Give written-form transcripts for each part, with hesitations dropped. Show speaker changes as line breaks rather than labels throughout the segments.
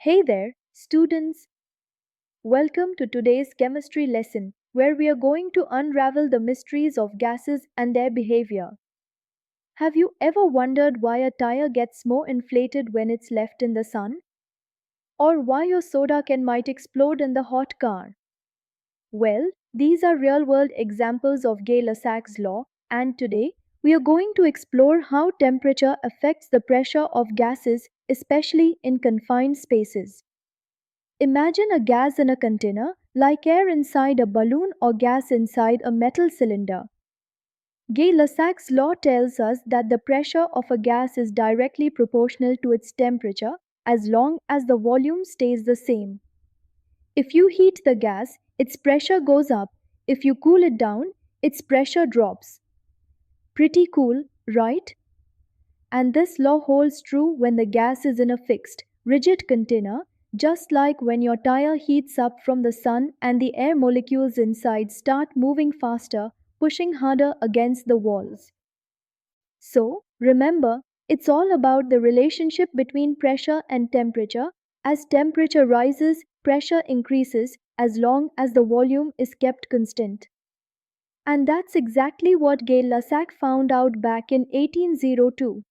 Hey there, students. Welcome to today's chemistry lesson, where we are going to unravel the mysteries of gases and their behavior. Have you ever wondered why a tire gets more inflated when it's left in the sun? Or why your soda can might explode in the hot car? Well, these are real world examples of Gay-Lussac's law, and today we are going to explore how temperature affects the pressure of gases, especially in confined spaces. Imagine a gas in a container, like air inside a balloon or gas inside a metal cylinder. Gay-Lussac's law tells us that the pressure of a gas is directly proportional to its temperature as long as the volume stays the same. If you heat the gas, its pressure goes up. If you cool it down, its pressure drops. Pretty cool, right? And this law holds true when the gas is in a fixed, rigid container, just like when your tire heats up from the sun and the air molecules inside start moving faster, pushing harder against the walls. So, remember, it's all about the relationship between pressure and temperature. As temperature rises, pressure increases as long as the volume is kept constant. And that's exactly what Gay-Lussac found out back in 1802.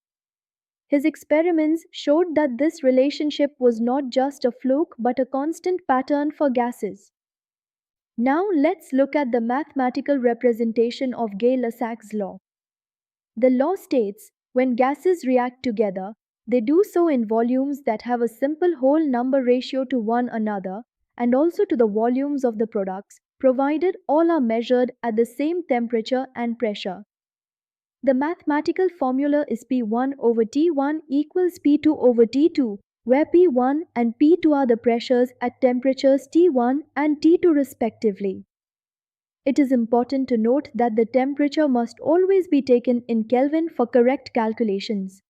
His experiments showed that this relationship was not just a fluke but a constant pattern for gases. Now let's look at the mathematical representation of Gay-Lussac's law. The law states when gases react together, they do so in volumes that have a simple whole number ratio to one another and also to the volumes of the products, provided all are measured at the same temperature and pressure. The mathematical formula is P1 over T1 equals P2 over T2, where P1 and P2 are the pressures at temperatures T1 and T2 respectively. It is important to note that the temperature must always be taken in Kelvin for correct calculations.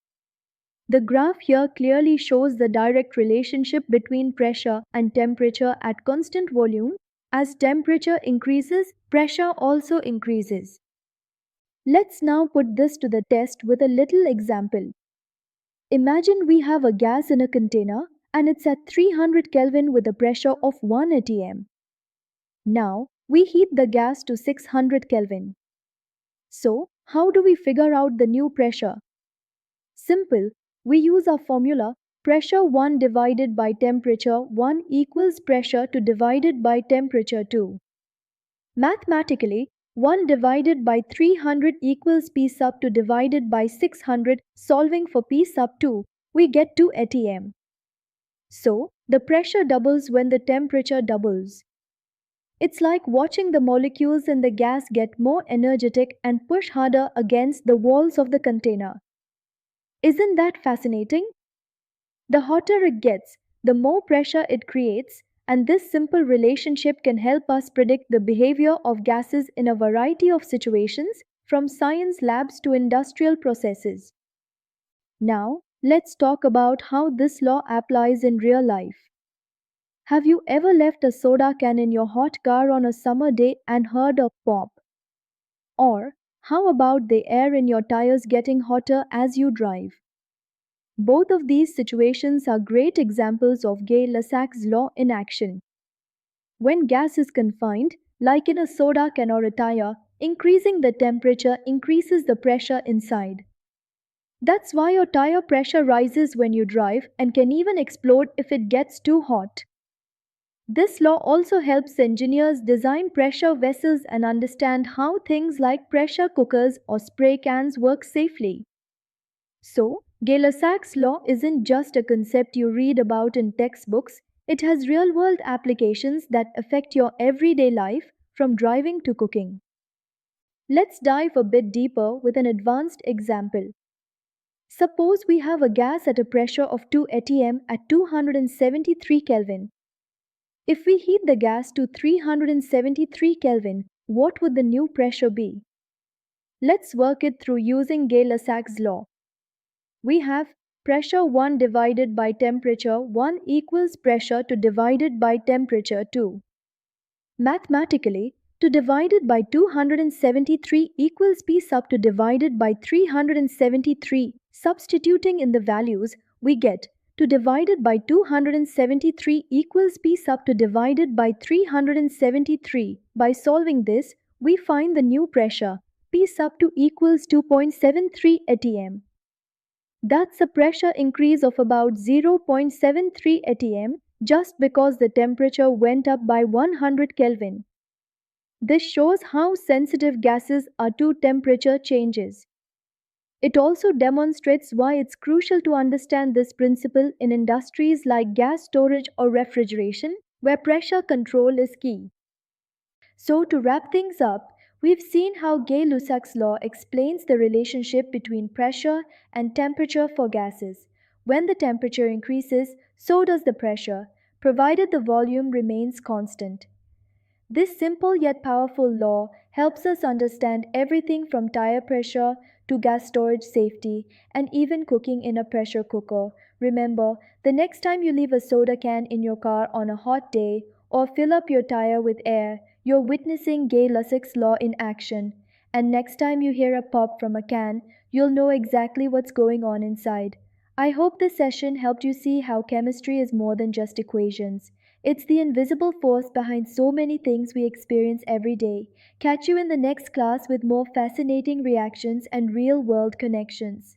The graph here clearly shows the direct relationship between pressure and temperature at constant volume. As temperature increases, pressure also increases. Let's now put this to the test with a little example. Imagine we have a gas in a container and it's at 300 Kelvin with a pressure of 1 atm. Now, we heat the gas to 600 Kelvin. So, how do we figure out the new pressure? Simple, we use our formula pressure 1 divided by temperature 1 equals pressure 2 divided by temperature 2. Mathematically, 1 divided by 300 equals P sub 2 divided by 600. Solving for P sub 2, we get 2 atm. So, the pressure doubles when the temperature doubles. It's like watching the molecules in the gas get more energetic and push harder against the walls of the container. Isn't that fascinating? The hotter it gets, the more pressure it creates, and this simple relationship can help us predict the behavior of gases in a variety of situations, from science labs to industrial processes. Now, let's talk about how this law applies in real life. Have you ever left a soda can in your hot car on a summer day and heard a pop? Or, how about the air in your tires getting hotter as you drive? Both of these situations are great examples of Gay-Lussac's law in action. When gas is confined, like in a soda can or a tire, increasing the temperature increases the pressure inside. That's why your tire pressure rises when you drive and can even explode if it gets too hot. This law also helps engineers design pressure vessels and understand how things like pressure cookers or spray cans work safely. So, Gay-Lussac's law isn't just a concept you read about in textbooks, it has real world applications that affect your everyday life, from driving to cooking. Let's dive a bit deeper with an advanced example. Suppose we have a gas at a pressure of 2 atm at 273 Kelvin. If we heat the gas to 373 Kelvin, what would the new pressure be? Let's work it through using Gay-Lussac's law. We have pressure 1 divided by temperature 1 equals pressure 2 divided by temperature 2. Mathematically, 2 divided by 273 equals P sub 2 divided by 373. Substituting in the values, we get to divided by 273 equals P sub to divided by 373. By solving this, we find the new pressure, P sub 2 equals 2.73 atm. That's a pressure increase of about 0.73 atm just because the temperature went up by 100 Kelvin. This shows how sensitive gases are to temperature changes. It also demonstrates why it's crucial to understand this principle in industries like gas storage or refrigeration, where pressure control is key. So, to wrap things up, we've seen how Gay-Lussac's law explains the relationship between pressure and temperature for gases. When the temperature increases, so does the pressure, provided the volume remains constant. This simple yet powerful law helps us understand everything from tire pressure to gas storage safety and even cooking in a pressure cooker. Remember, the next time you leave a soda can in your car on a hot day or fill up your tire with air, you're witnessing Gay-Lussac's law in action. And next time you hear a pop from a can, you'll know exactly what's going on inside. I hope this session helped you see how chemistry is more than just equations. It's the invisible force behind so many things we experience every day. Catch you in the next class with more fascinating reactions and real world connections.